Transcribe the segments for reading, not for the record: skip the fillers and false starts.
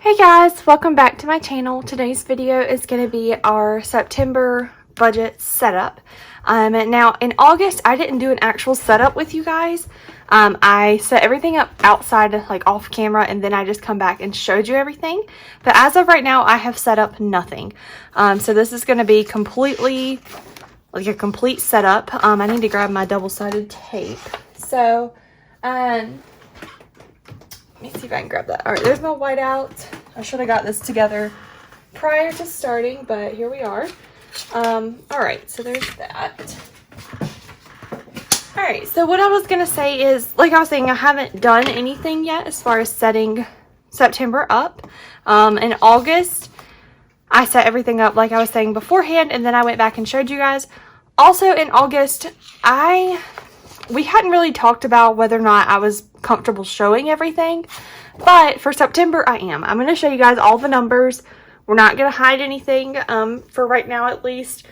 Hey guys, welcome back to my channel. Today's video is going to be our September budget setup. Now in August, I didn't do an actual setup with you guys. I set everything up outside, like off camera, and then I just come back and showed you everything. But as of right now, I have set up nothing. So this is going to be completely, like a complete setup. I need to grab my double-sided tape. So, let me see if I can grab that. All right, there's my whiteout. I should have got this together prior to starting, but here we are. All right, so there's that. All right, so what I was going to say is, like I was saying, I haven't done anything yet as far as setting September up. In August, I set everything up like I was saying beforehand, and then I went back and showed you guys. Also in August, we hadn't really talked about whether or not I was comfortable showing everything, but for September I am. I'm going to show you guys all the numbers. We're not going to hide anything for right now, at least.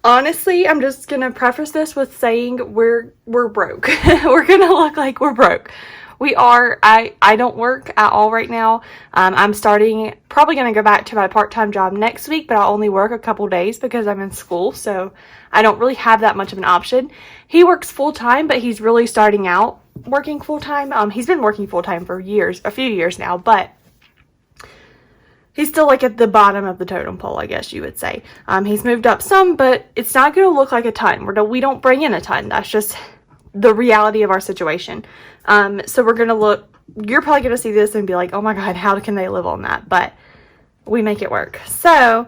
Honestly, I'm just going to preface this with saying we're broke. We're going to look like we're broke. We are. I don't work at all right now. I'm probably going to go back to my part-time job next week, but I'll only work a couple days because I'm in school, so I don't really have that much of an option. He works full-time, but he's really starting out working full-time. He's been working full-time for a few years now, but he's still like at the bottom of the totem pole, I guess you would say. He's moved up some, but it's not going to look like a ton. We don't bring in a ton. That's just the reality of our situation. So we're going to look, you're probably going to see this and be like, oh my God, how can they live on that? But we make it work. So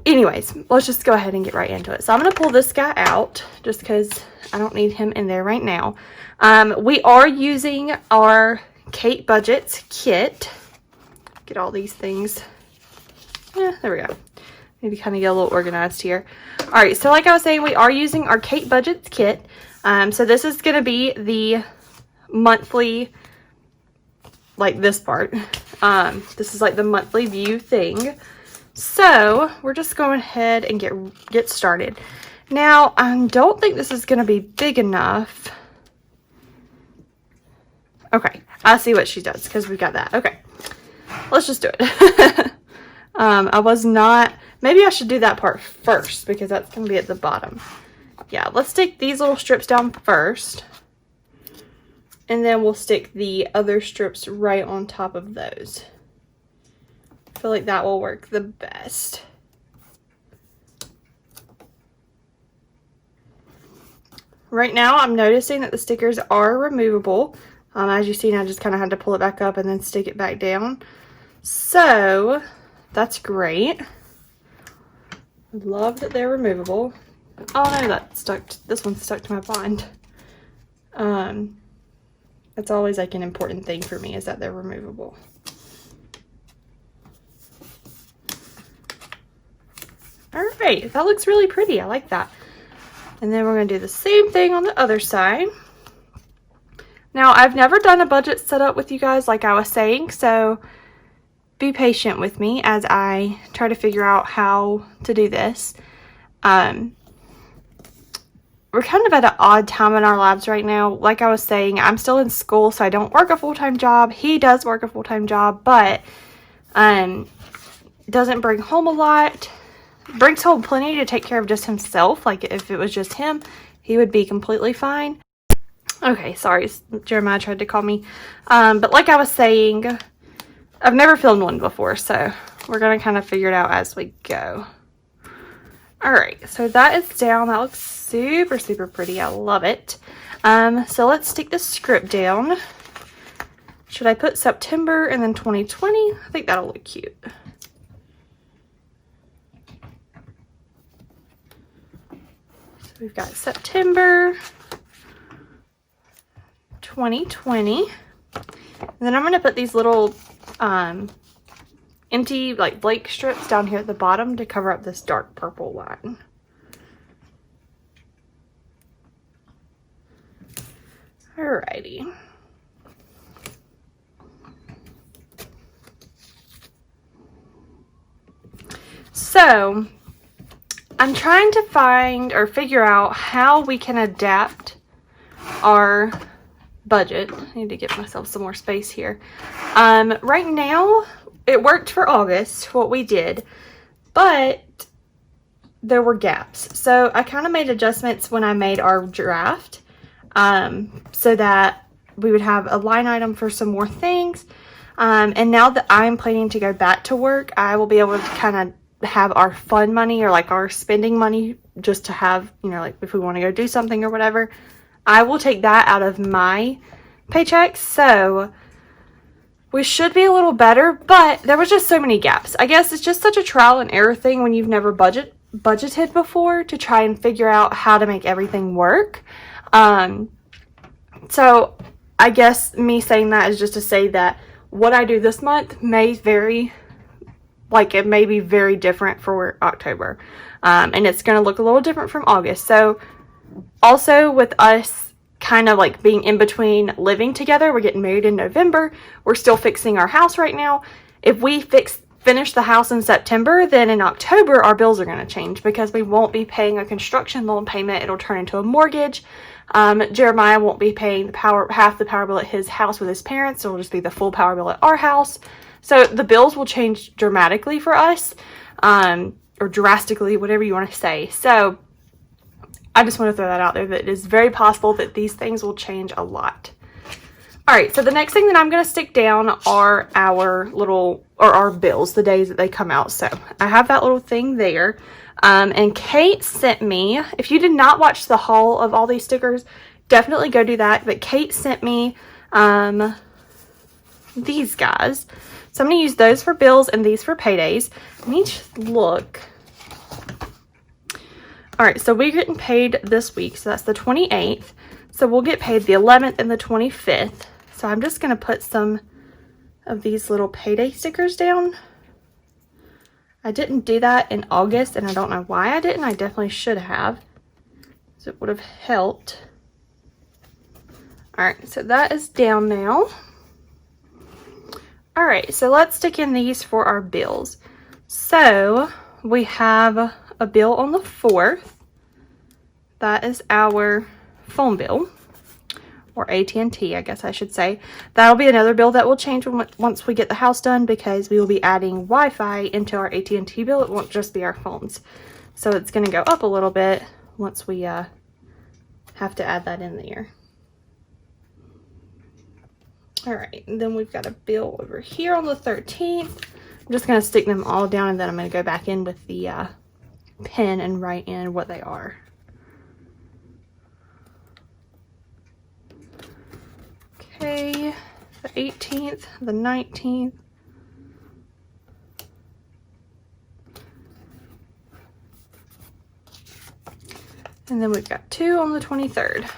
anyways, let's just go ahead and get right into it. So I'm going to pull this guy out just because I don't need him in there right now. We are using our KateBudgets kit. Get all these things. Yeah, there we go. Maybe kind of get a little organized here. All right, so like I was saying, we are using our KateBudgets kit. So this is going to be the monthly, like this part. This is like the monthly view thing. So we're just going ahead and get started. Now, I don't think this is going to be big enough. Okay, I see what she does because we got that. Okay, let's just do it. Maybe I should do that part first because that's going to be at the bottom. Yeah, let's stick these little strips down first. And then we'll stick the other strips right on top of those. I feel like that will work the best. Right now, I'm noticing that the stickers are removable. As you see, I just kind of had to pull it back up and then stick it back down. So, that's great. Love that they're removable. Oh no, this one's stuck to my bind. That's always like an important thing for me, is that they're removable. Alright, that looks really pretty. I like that. And then we're going to do the same thing on the other side. Now, I've never done a budget setup with you guys like I was saying, so be patient with me as I try to figure out how to do this. We're kind of at an odd time in our lives right now. Like I was saying, I'm still in school, so I don't work a full-time job. He does work a full-time job, but doesn't bring home a lot. Brings home plenty to take care of just himself. Like if it was just him, he would be completely fine. Okay, sorry, Jeremiah tried to call me. But like I was saying, I've never filmed one before, so we're going to kind of figure it out as we go. Alright, so that is down. That looks super, super pretty. I love it. So let's stick the script down. Should I put September and then 2020? I think that'll look cute. So we've got September 2020. And then I'm going to put these little empty like blank strips down here at the bottom to cover up this dark purple line. Alrighty. So I'm trying to find or figure out how we can adapt our budget. I need to give myself some more space here. Right now, it worked for August, what we did, but there were gaps. So I kind of made adjustments when I made our draft, so that we would have a line item for some more things. And now that I'm planning to go back to work, I will be able to kind of have our fun money, or like our spending money, just to have, you know, like if we want to go do something or whatever, I will take that out of my paycheck. So we should be a little better, but there was just so many gaps. I guess it's just such a trial and error thing when you've never budgeted before, to try and figure out how to make everything work. So I guess me saying that is just to say that what I do this month may vary, like it may be very different for October. And it's going to look a little different from August. So also with us kind of like being in between living together, we're getting married in November. We're still fixing our house right now. If we finish the house in September, then in October our bills are going to change, because we won't be paying a construction loan payment. It'll turn into a mortgage. Jeremiah won't be paying half the power bill at his house with his parents. It'll just be the full power bill at our house. So the bills will change dramatically for us, or drastically, whatever you want to say. So I just want to throw that out there, that it is very possible that these things will change a lot. All right, so the next thing that I'm going to stick down are our bills, the days that they come out. So I have that little thing there. And Kate sent me, if you did not watch the haul of all these stickers, definitely go do that. But Kate sent me these guys. So I'm going to use those for bills and these for paydays. Let me just look. All right, so we're getting paid this week. So that's the 28th. So we'll get paid the 11th and the 25th. So I'm just going to put some of these little payday stickers down. I didn't do that in August, and I don't know why I didn't. I definitely should have, so it would have helped. All right, so that is down now. All right, so let's stick in these for our bills. So we have a bill on the 4th. That is our phone bill, or AT&T, I guess I should say. That'll be another bill that will change once we get the house done, because we will be adding Wi-Fi into our AT&T bill. It won't just be our phones. So it's going to go up a little bit once we have to add that in there. All right, and then we've got a bill over here on the 13th. I'm just going to stick them all down, and then I'm going to go back in with the pen and write in what they are. Okay, the 18th, the 19th, and then we've got 2 on the 23rd.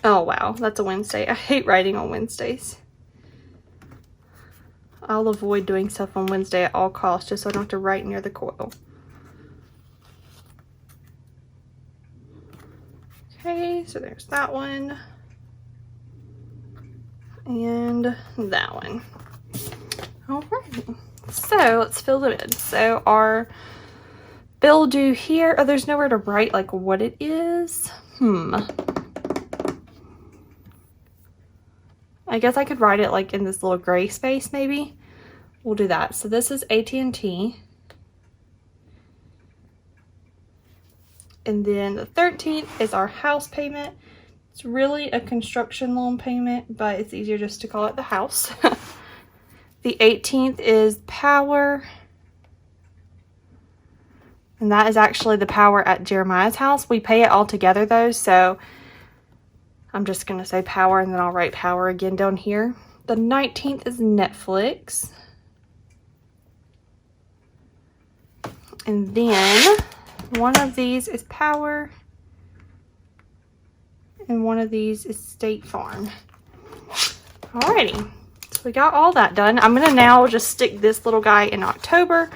Oh wow, that's a Wednesday. I hate writing on Wednesdays. I'll avoid doing stuff on Wednesday at all costs, just so I don't have to write near the coil. Okay, so there's that one. And that one. Alright, so let's fill them in. So our bill due here, oh, there's nowhere to write like what it is. I guess I could write it like in this little gray space maybe. We'll do that. So this is AT&T. And then the 13th is our house payment. It's really a construction loan payment, but it's easier just to call it the house. The 18th is power. And that is actually the power at Jeremiah's house. We pay it all together though, so I'm just going to say power, and then I'll write power again down here. The 19th is Netflix. And then one of these is power. And one of these is State Farm. Alrighty, so we got all that done. I'm gonna now just stick this little guy in October,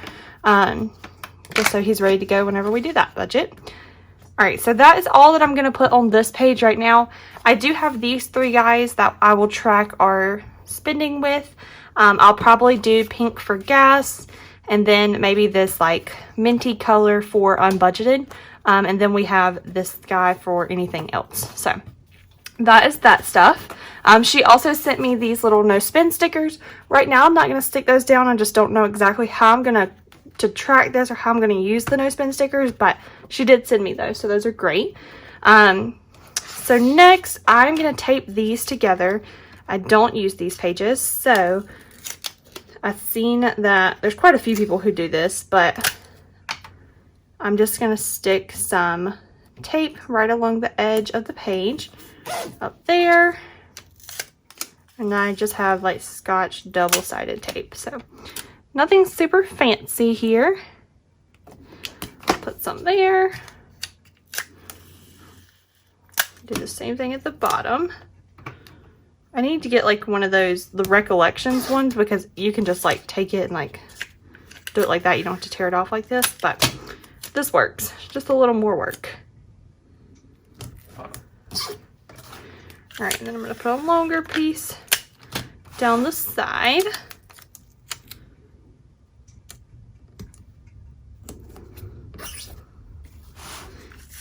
just so he's ready to go whenever we do that budget. Alright, so that is all that I'm gonna put on this page right now. I do have these 3 guys that I will track our spending with. I'll probably do pink for gas, and then maybe this like minty color for unbudgeted. And then we have this guy for anything else. So that is that stuff. She also sent me these little no spin stickers. Right now I'm not going to stick those down. I just don't know exactly how I'm going to track this or how I'm going to use the no spin stickers, but she did send me those, so those are great. So next I'm going to tape these together. I don't use these pages, so I've seen that there's quite a few people who do this, but I'm just going to stick some tape right along the edge of the page up there, and I just have like Scotch double-sided tape, so nothing super fancy here. Put some there. Do the same thing at the bottom. I need to get like one of those, the Recollections ones, because you can just like take it and like do it like that. You don't have to tear it off like this, but this works. Just a little more work. All right, and then I'm going to put a longer piece down the side.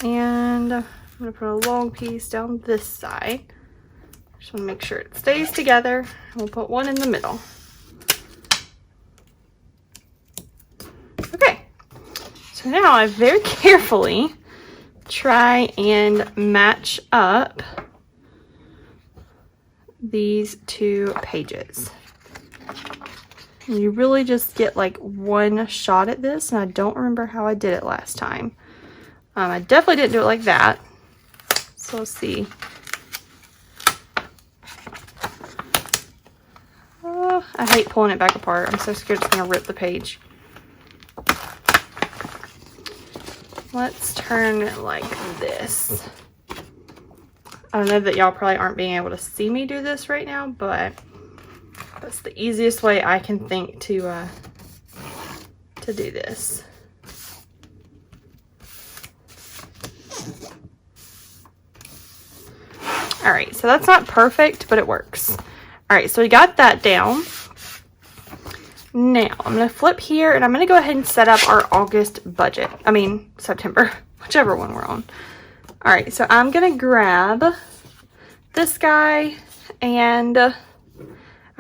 And I'm going to put a long piece down this side. Just want to make sure it stays together. We'll put one in the middle. Okay, so now I very carefully try and match up these two pages. And you really just get like one shot at this, and I don't remember how I did it last time. I definitely didn't do it like that. So let's see. I hate pulling it back apart. I'm so scared it's going to rip the page. Let's turn it like this. I know that y'all probably aren't being able to see me do this right now, but that's the easiest way I can think to do this. All right, so that's not perfect, but it works. All right, so we got that down. Now I'm going to flip here and I'm going to go ahead and set up our August budget. I mean, September, whichever one we're on. All right, so I'm going to grab this guy, and I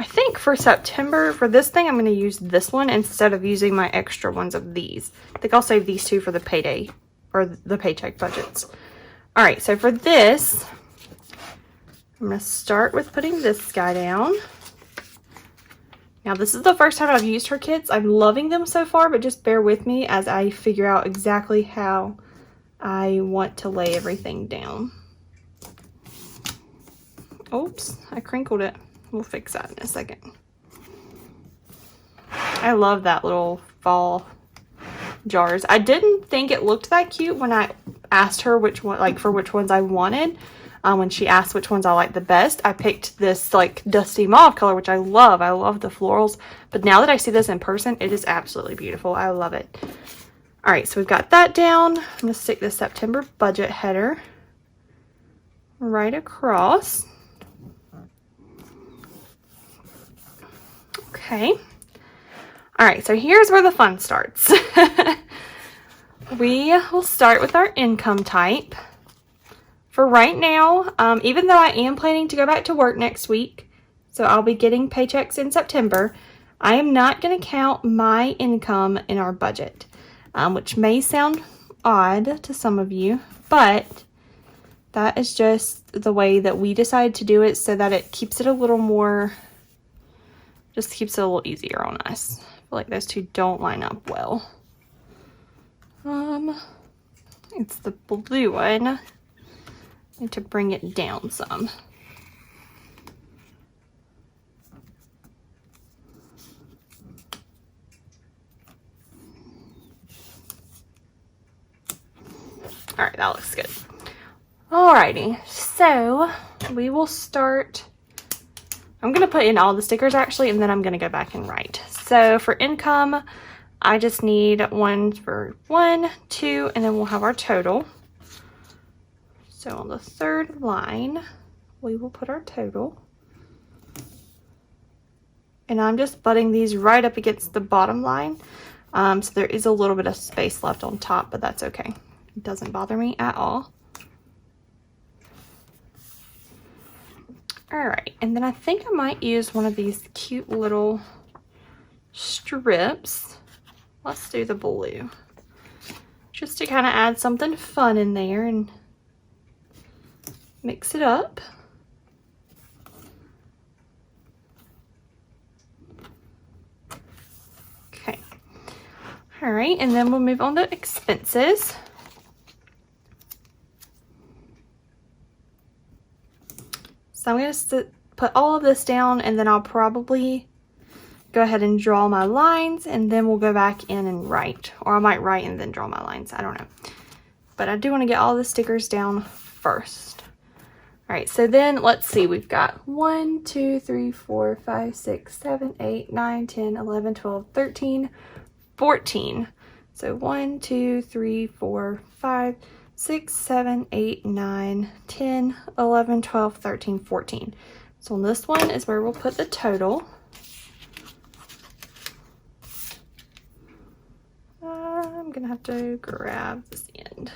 think for September, for this thing, I'm going to use this one instead of using my extra ones of these. I think I'll save these two for the payday or the paycheck budgets. All right, so for this, I'm going to start with putting this guy down. Now, this is the first time I've used her kits. I'm loving them so far, but just bear with me as I figure out exactly how I want to lay everything down. Oops, I crinkled it. We'll fix that in a second. I love that little fall jars. I didn't think it looked that cute when I asked her which one, like for which ones I wanted. When she asked which ones I like the best, I picked this like dusty mauve color, which I love. I love the florals. But now that I see this in person, it is absolutely beautiful. I love it. All right, so we've got that down. I'm going to stick the September budget header right across. Okay. All right, so here's where the fun starts. We will start with our income type. For right now, even though I am planning to go back to work next week, so I'll be getting paychecks in September, I am not going to count my income in our budget, which may sound odd to some of you, but that is just the way that we decided to do it so that it keeps it a little more, just keeps it a little easier on us. I feel like those two don't line up well. It's the blue one. Need to bring it down some. All right, that looks good. Alrighty, so we will start. I'm gonna put in all the stickers actually, and then I'm gonna go back and write. So for income, I just need one for 1, 2, and then we'll have our total. So on the third line, we will put our total. And I'm just butting these right up against the bottom line. So there is a little bit of space left on top, but that's okay. It doesn't bother me at all. All right, and then I think I might use one of these cute little strips. Let's do the blue, just to kind of add something fun in there and mix it up. Okay. All right, and then we'll move on to expenses. So I'm going to put all of this down, and then I'll probably go ahead and draw my lines, and then we'll go back in and write. Or I might write and then draw my lines. I don't know. But I do want to get all the stickers down first. All right, so then let's see. We've got 1, 2, 3, 4, 5, 6, 7, 8, 9, 10, 11, 12, 13, 14. So 1, 2, 3, 4, 5, 6, 7, 8, 9, 10, 11, 12, 13, 14. So on this one is where we'll put the total. I'm gonna have to grab this end.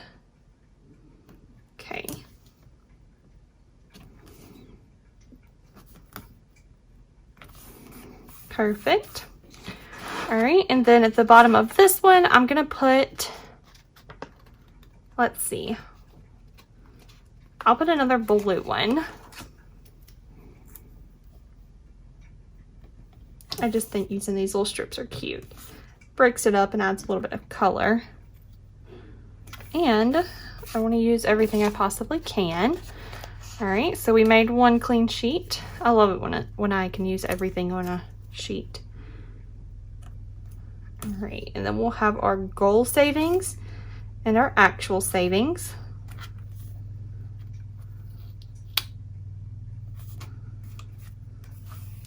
Okay. Perfect. All right, and then at the bottom of this one, I'm gonna put, let's see, I'll put another blue one. I just think using these little strips are cute. Breaks it up and adds a little bit of color. And I want to use everything I possibly can. All right, so we made one clean sheet. I love it when I can use everything on a sheet. All right, and then we'll have our goal savings and our actual savings.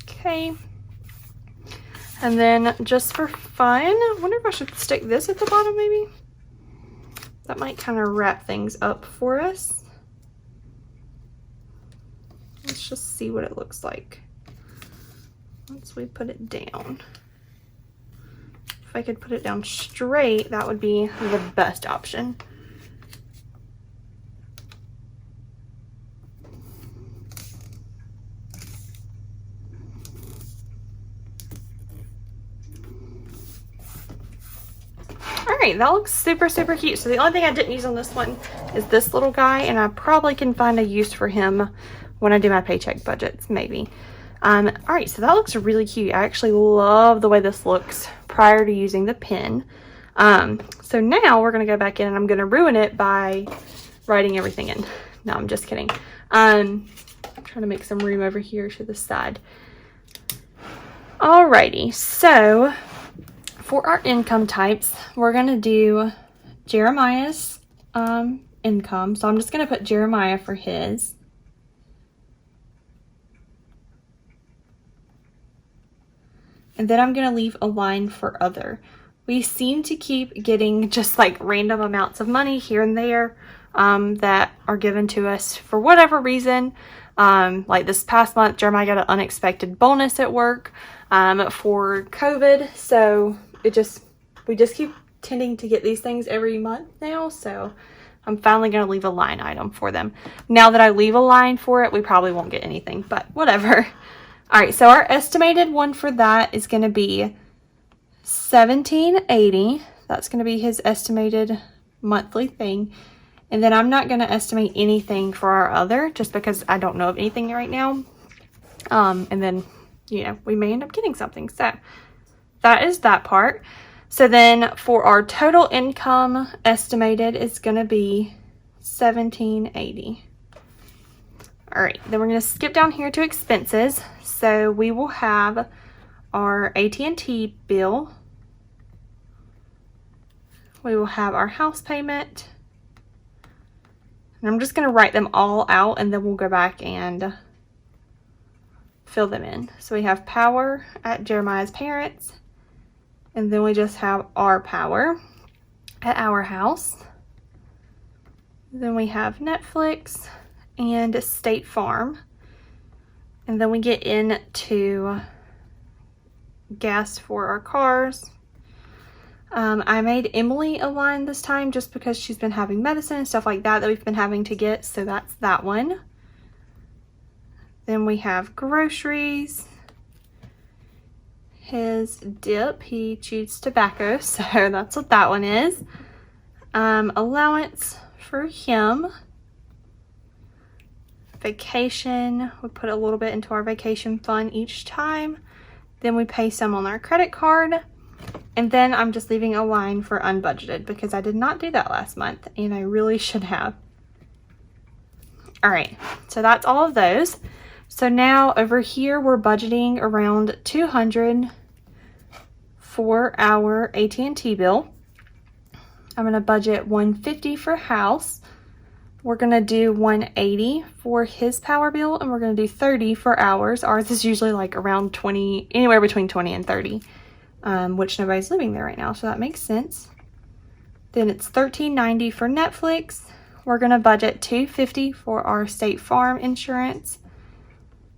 Okay. And then just for fun, I wonder if I should stick this at the bottom maybe? That might kind of wrap things up for us. Let's just see what it looks like once we put it down. If I could put it down straight, that would be the best option. Alright, that looks super, super cute. So the only thing I didn't use on this one is this little guy, and I probably can find a use for him when I do my paycheck budgets, maybe. Alright, so that looks really cute. I actually love the way this looks prior to using the pen. So now we're going to go back in, and I'm going to ruin it by writing everything in. No, I'm just kidding. I'm trying to make some room over here to the side. Alrighty, so for our income types, we're going to do Jeremiah's income. So I'm just going to put Jeremiah for his. And then I'm going to leave a line for other. We seem to keep getting just like random amounts of money here and there that are given to us for whatever reason. Like this past month, Jeremiah got an unexpected bonus at work for COVID. So we just keep tending to get these things every month now. So I'm finally going to leave a line item for them. Now that I leave a line for it, we probably won't get anything, but whatever. All right, so our estimated one for that is going to be $17.80. That's going to be his estimated monthly thing. And then I'm not going to estimate anything for our other, just because I don't know of anything right now. And then, you know, we may end up getting something. So that is that part. So then for our total income estimated, it's going to be $17.80. All right, then we're going to skip down here to expenses. So we will have our AT&T bill. We will have our house payment. And I'm just going to write them all out, and then we'll go back and fill them in. So we have power at Jeremiah's parents. And then we just have our power at our house. Then we have Netflix and State Farm. And then we get into gas for our cars. I made Emily a line this time just because she's been having medicine and stuff like that we've been having to get. So that's that one. Then we have groceries. His dip, he chews tobacco, so that's what that one is. Allowance for him. Vacation, we put a little bit into our vacation fund each time. Then we pay some on our credit card. And then I'm just leaving a line for unbudgeted because I did not do that last month and I really should have. All right, so that's all of those. So now over here, we're budgeting around $200 for our AT&T bill. I'm gonna budget $150 for house. We're gonna do $180 for his power bill, and we're gonna do $30 for ours. Ours is usually like around 20, anywhere between 20 and 30, which nobody's living there right now, so that makes sense. Then it's $13.90 for Netflix. We're gonna budget $250 for our State Farm insurance,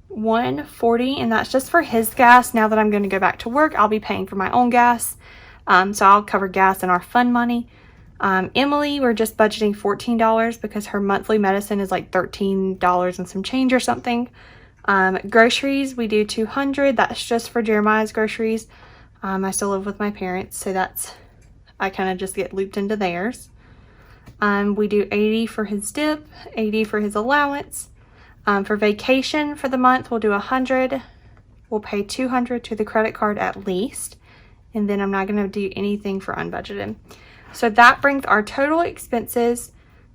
$140, and that's just for his gas. Now that I'm gonna go back to work, I'll be paying for my own gas, so I'll cover gas in our fund money. Emily, we're just budgeting $14 because her monthly medicine is like $13 and some change or something. Groceries, we do $200. That's just for Jeremiah's groceries. I still live with my parents, so I kind of just get looped into theirs. We do $80 for his dip, $80 for his allowance. For vacation for the month, we'll do $100. We'll pay $200 to the credit card at least. And then I'm not going to do anything for unbudgeted. So that brings our total expenses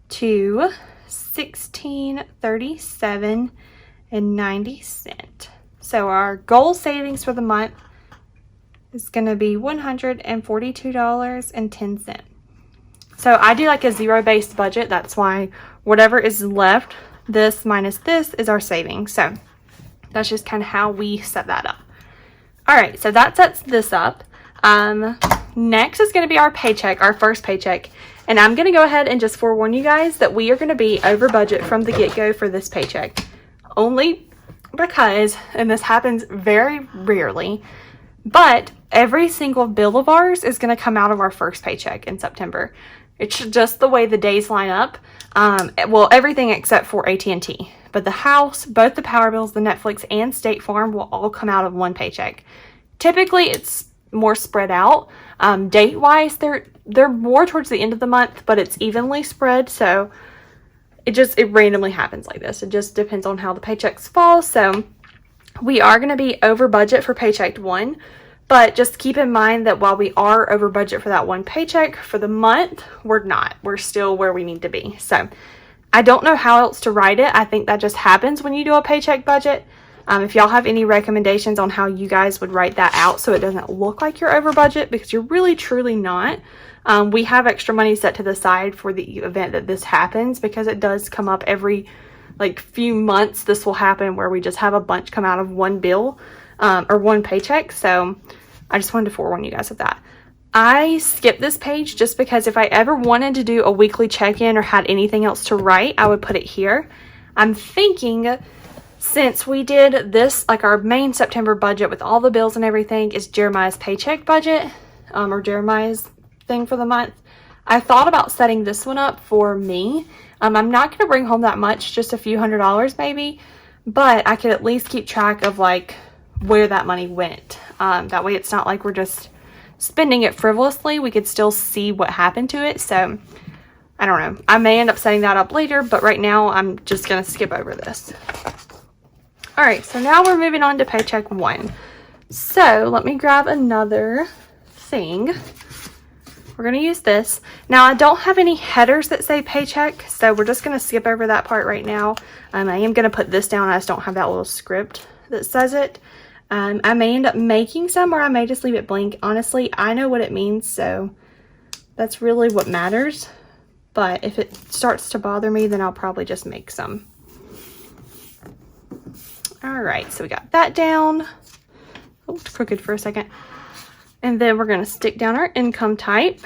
to $1637.90. So our goal savings for the month is going to be $142.10. So I do like a zero-based budget. That's why whatever is left, this minus this, is our savings. So that's just kind of how we set that up. All right, so that sets this up. Next is going to be our paycheck, our first paycheck. And I'm going to go ahead and just forewarn you guys that we are going to be over budget from the get-go for this paycheck. Only because, and this happens very rarely, but every single bill of ours is going to come out of our first paycheck in September. It's just the way the days line up. Well, everything except for AT&T. But the house, both the power bills, the Netflix, and State Farm will all come out of one paycheck. Typically, it's more spread out. Date-wise, they're more towards the end of the month, but it's evenly spread. So it randomly happens like this. It just depends on how the paychecks fall. So we are going to be over budget for paycheck one. But just keep in mind that while we are over budget for that one paycheck, for the month, we're not. We're still where we need to be. So I don't know how else to write it. I think that just happens when you do a paycheck budget. If y'all have any recommendations on how you guys would write that out so it doesn't look like you're over budget, because you're really truly not. We have extra money set to the side for the event that this happens, because it does come up every few months. This will happen where we just have a bunch come out of one bill or one paycheck. So I just wanted to forewarn you guys of that. I skipped this page just because if I ever wanted to do a weekly check-in or had anything else to write, I would put it here. I'm thinking, since we did this, our main September budget with all the bills and everything is Jeremiah's paycheck budget, or Jeremiah's thing for the month, I thought about setting this one up for me. I'm not going to bring home that much, just a few $100s maybe, but I could at least keep track of where that money went. That way it's not like we're just spending it frivolously. We could still see what happened to it. So I don't know. I may end up setting that up later, but right now I'm just going to skip over this. All right, so now we're moving on to paycheck one. So let me grab another thing. We're going to use this. Now, I don't have any headers that say paycheck, so we're just going to skip over that part right now. I am going to put this down. I just don't have that little script that says it. I may end up making some, or I may just leave it blank. Honestly, I know what it means, so that's really what matters. But if it starts to bother me, then I'll probably just make some. All right, so we got that down. Oh, it's crooked for a second. And then we're going to stick down our income type.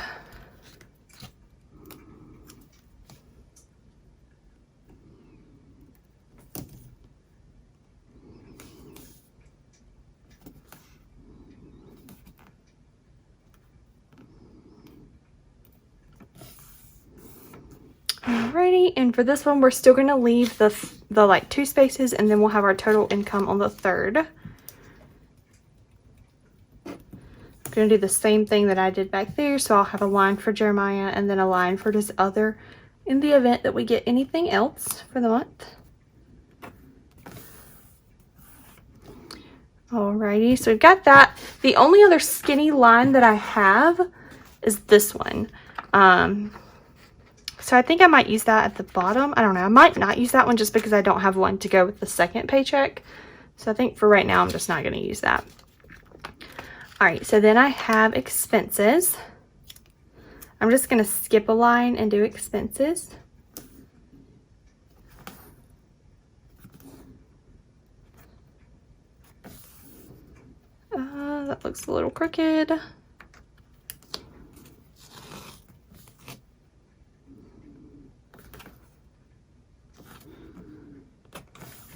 Alrighty, and for this one, we're still going to leave the the like 2 spaces, and then we'll have our total income on the 3rd. I'm going to do the same thing that I did back there, so I'll have a line for Jeremiah and then a line for this other in the event that we get anything else for the month. Alrighty, so we've got that. The only other skinny line that I have is this one. So I think I might use that at the bottom. I don't know. I might not use that one just because I don't have one to go with the second paycheck. So I think for right now, I'm just not going to use that. Alright, so then I have expenses. I'm just going to skip a line and do expenses. That looks a little crooked. I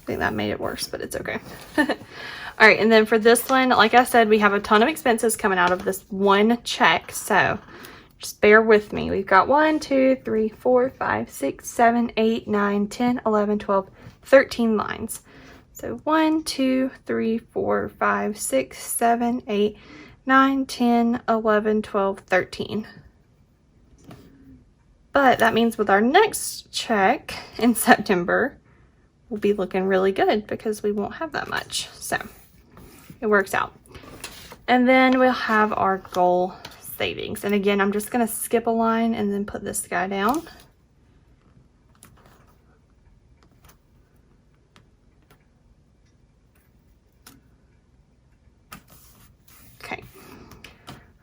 think that made it worse, but it's okay. All right, and then for this one, like I said, we have a ton of expenses coming out of this one check, so just bear with me. We've got 1, 2, 3, 4, 5, 6, 7, 8, 9, 10, 11, 12, 13 lines. So 1, 2, 3, 4, 5, 6, 7, 8, 9, 10, 11, 12, 13. But that means with our next check in September, we'll be looking really good because we won't have that much. So it works out. And then we'll have our goal savings. And again, I'm just going to skip a line and then put this guy down. Okay.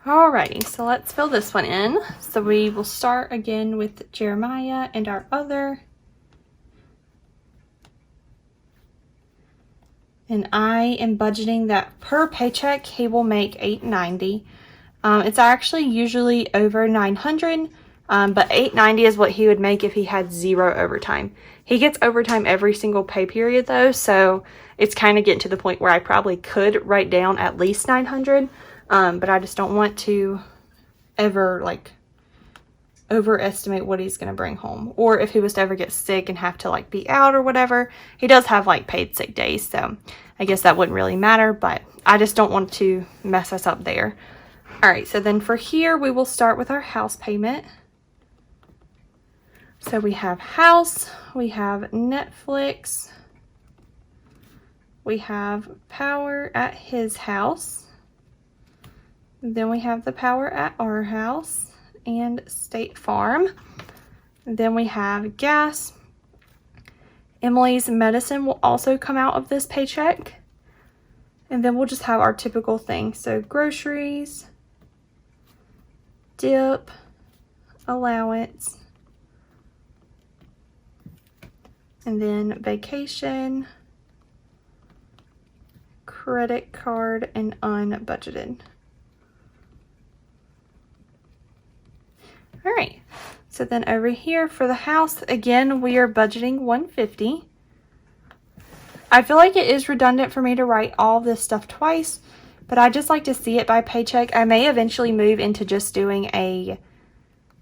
Alrighty, so let's fill this one in. So we will start again with Jeremiah and our other. And I am budgeting that per paycheck he will make $890. It's actually usually over $900, but $890 is what he would make if he had 0 overtime. He gets overtime every single pay period though, so it's kind of getting to the point where I probably could write down at least $900, but I just don't want to ever like overestimate what he's going to bring home. Or if he was to ever get sick and have to like be out or whatever, he does have like paid sick days, so I guess that wouldn't really matter, but I just don't want to mess us up there. All right, so then for here, we will start with our house payment. So we have house, we have Netflix, we have power at his house, then we have the power at our house and State Farm. And then we have gas. Emily's medicine will also come out of this paycheck. And then we'll just have our typical thing. So groceries, dip, allowance, and then vacation, credit card, and unbudgeted. All right, so then over here for the house, again, we are budgeting $150. I feel like it is redundant for me to write all this stuff twice, but I just like to see it by paycheck. I may eventually move into just doing a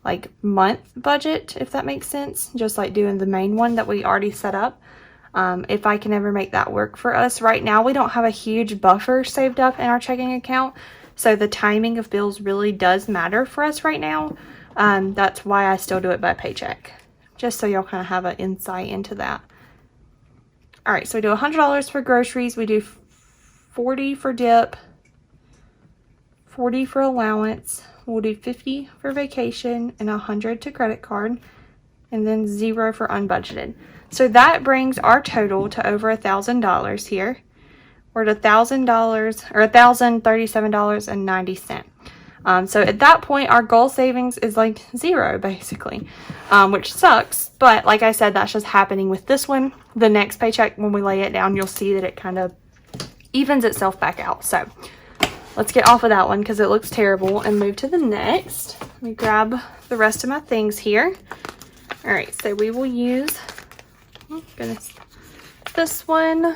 like month budget, if that makes sense. Just like doing the main one that we already set up. If I can ever make that work for us. Right now, we don't have a huge buffer saved up in our checking account, so the timing of bills really does matter for us right now. That's why I still do it by paycheck, just so y'all kind of have an insight into that. All right, so we do $100 for groceries, we do $40 for dip, $40 for allowance, we'll do $50 for vacation, and $100 to credit card, and then $0 for unbudgeted. So that brings our total to over $1,000 here. We're at $1,000 or $1,037.90. So at that point, our goal savings is like 0 basically, which sucks. But like I said, that's just happening with this one. The next paycheck, when we lay it down, you'll see that it kind of evens itself back out. So let's get off of that one because it looks terrible and move to the next. Let me grab the rest of my things here. All right, so we will use, oh goodness, this one.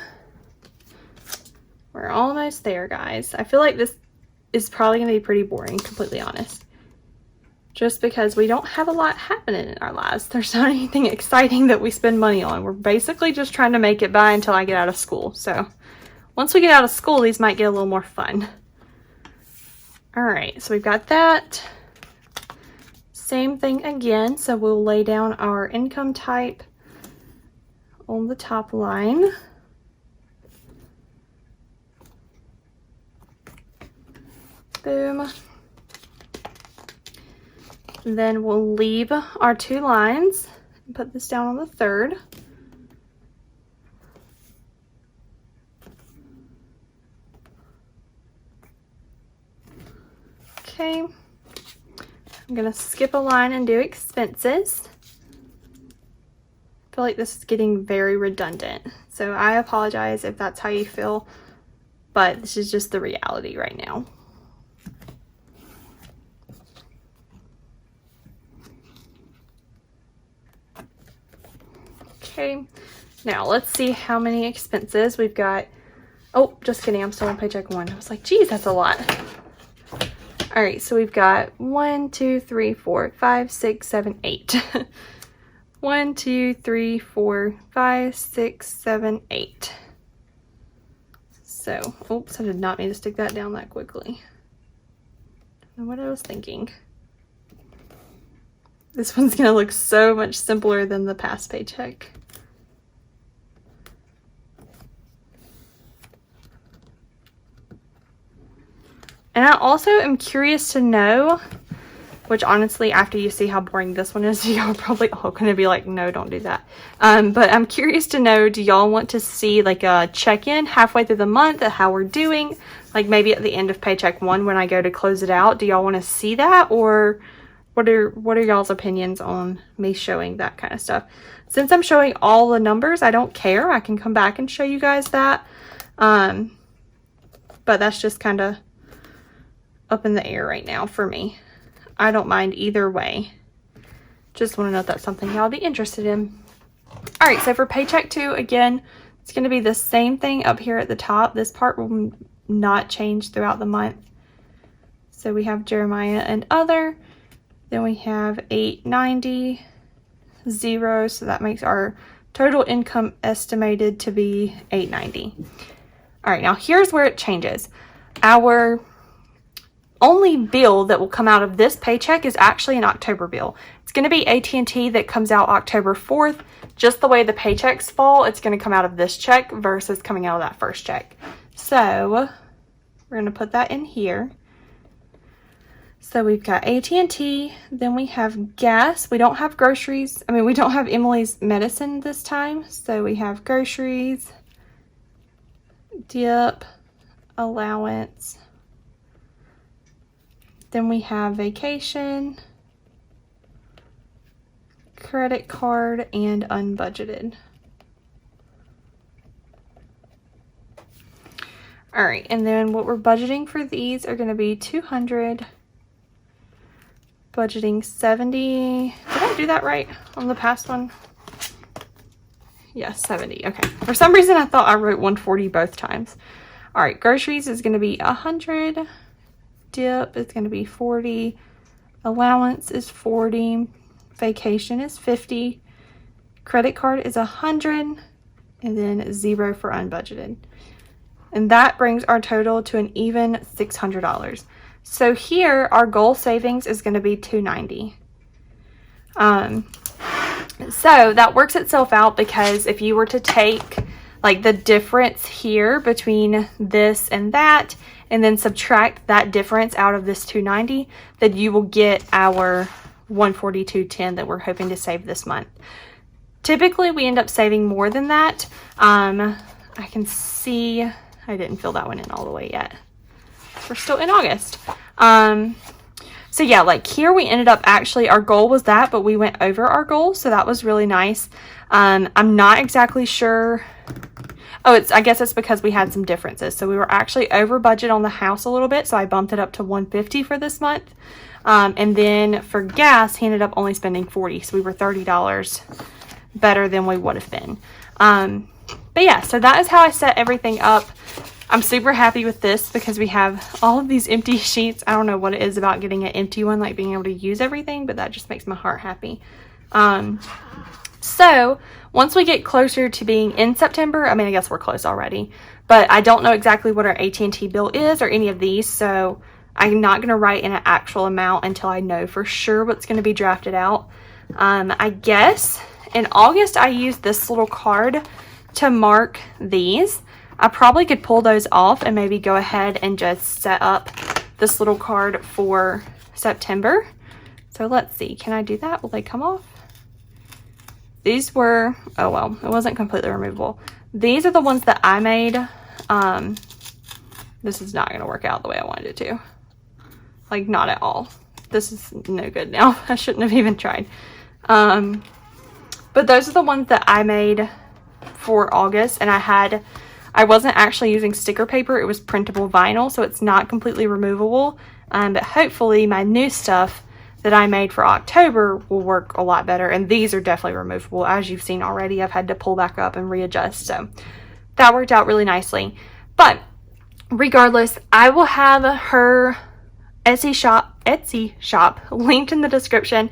We're almost there, guys. I feel like this is probably going to be pretty boring, completely honest. Just because we don't have a lot happening in our lives. There's not anything exciting that we spend money on. We're basically just trying to make it by until I get out of school. So once we get out of school, these might get a little more fun. All right, so we've got that. Same thing again. So we'll lay down our income type on the top line. Boom. Then we'll leave our 2 lines and put this down on the third. Okay, I'm gonna skip a line and do expenses. I feel like this is getting very redundant, so I apologize if that's how you feel, but this is just the reality right now. Okay, now let's see how many expenses we've got. Oh, just kidding, I'm still on paycheck 1. I was like, geez, that's a lot. All right, so we've got 1, 2, 3, 4, 5, 6, 7, 8. 1, 2, 3, 4, 5, 6, 7, 8. So, oops, I did not mean to stick that down that quickly. I don't know what I was thinking. This one's gonna look so much simpler than the past paycheck. And I also am curious to know, which honestly, after you see how boring this one is, y'all are probably all going to be like, no, don't do that. But I'm curious to know, do y'all want to see like a check-in halfway through the month of how we're doing? Like maybe at the end of paycheck 1 when I go to close it out, do y'all want to see that? Or what are y'all's opinions on me showing that kind of stuff? Since I'm showing all the numbers, I don't care. I can come back and show you guys that. But that's just kind of up in the air right now for me. I don't mind either way. Just want to know if that's something y'all be interested in. All right, so for paycheck 2, again, it's going to be the same thing up here at the top. This part will not change throughout the month. So we have Jeremiah and other. Then we have 890, 0. So that makes our total income estimated to be 890. All right, now here's where it changes. Our only bill that will come out of this paycheck is actually an October bill. It's going to be AT&T that comes out October 4th. Just the way the paychecks fall, it's going to come out of this check versus coming out of that first check. So we're going to put that in here. So we've got AT&T, then we have gas. We don't have groceries. I mean, we don't have Emily's medicine this time. So we have groceries, dip, allowance. Then we have vacation, credit card, and unbudgeted. All right, and then what we're budgeting for these are going to be 200, budgeting 70. Did I do that right on the past one? Yes, 70. Okay. For some reason, I thought I wrote 140 both times. All right, groceries is going to be 100. Dip is going to be 40, allowance is 40, vacation is 50, credit card is 100, and then 0 for unbudgeted. And that brings our total to an even $600. So here our goal savings is going to be $290. So that works itself out, because if you were to take like the difference here between this and that, and then subtract that difference out of this $290, then you will get our $142.10 that we're hoping to save this month. Typically, we end up saving more than that. I can see, I didn't fill that one in all the way yet. We're still in August. So yeah, like here we ended up actually, our goal was that, but we went over our goal. So that was really nice. I'm not exactly sure. Oh, I guess it's because we had some differences. So we were actually over budget on the house a little bit. So I bumped it up to $150 for this month. And then for gas, he ended up only spending $40. So we were $30 better than we would have been. But yeah, so that is how I set everything up. I'm super happy with this because we have all of these empty sheets. I don't know what it is about getting an empty one, like being able to use everything, but that just makes my heart happy. So once we get closer to being in September, I mean, I guess we're close already, but I don't know exactly what our AT&T bill is or any of these, so I'm not going to write in an actual amount until I know for sure what's going to be drafted out. I guess in August, I used this little card to mark these. I probably could pull those off and maybe go ahead and just set up this little card for September. So let's see, can I do that? Will they come off? These were, oh well, it wasn't completely removable. These are the ones that I made. This is not going to work out the way I wanted it to. Like, not at all. This is no good now. I shouldn't have even tried. But those are the ones that I made for August, and I wasn't actually using sticker paper. It was printable vinyl, so it's not completely removable. But hopefully my new stuff that I made for October will work a lot better, and these are definitely removable. As you've seen already, I've had to pull back up and readjust, so that worked out really nicely. But regardless, I will have her Etsy shop linked in the description.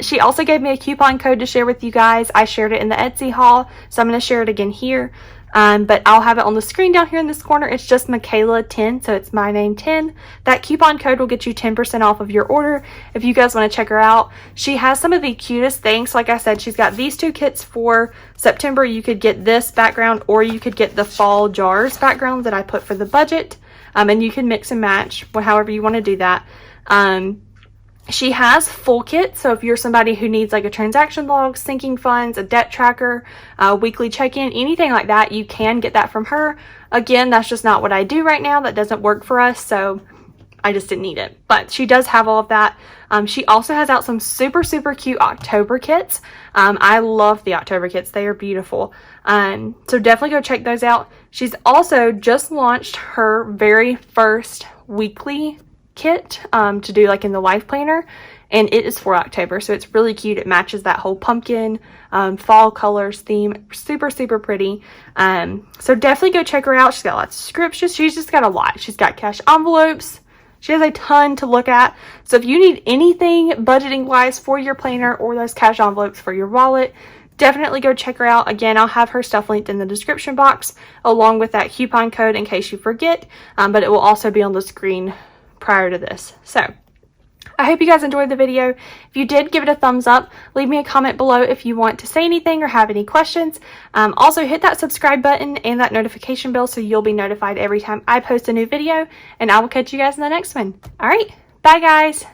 She also gave me a coupon code to share with you guys. I shared it in the Etsy haul, so I'm going to share it again here. But I'll have it on the screen down here in this corner. It's just Michaela10, so it's my name 10. That coupon code will get you 10% off of your order if you guys want to check her out. She has some of the cutest things. Like I said, she's got these two kits for September. You could get this background, or you could get the fall jars background that I put for the budget. And you can mix and match, however you want to do that. She has full kits, so if you're somebody who needs like a transaction log, sinking funds, a debt tracker, weekly check-in, anything like that, you can get that from her. Again, that's just not what I do right now. That doesn't work for us, so I just didn't need it. But she does have all of that. She also has out some super, super cute October kits. I love the October kits. They are beautiful. So definitely go check those out. She's also just launched her very first weekly kit to do like in the life planner, and it is for October, so it's really cute. It matches that whole pumpkin fall colors theme. Super, super pretty. So definitely go check her out. She's got lots of scriptures. She's just got a lot. She's got cash envelopes. She has a ton to look at. So if you need anything budgeting wise for your planner or those cash envelopes for your wallet, definitely go check her out. Again, I'll have her stuff linked in the description box along with that coupon code in case you forget, but it will also be on the screen prior to this. So I hope you guys enjoyed the video. If you did, give it a thumbs up. Leave me a comment below if you want to say anything or have any questions. Also hit that subscribe button and that notification bell so you'll be notified every time I post a new video, and I will catch you guys in the next one. All right, bye guys.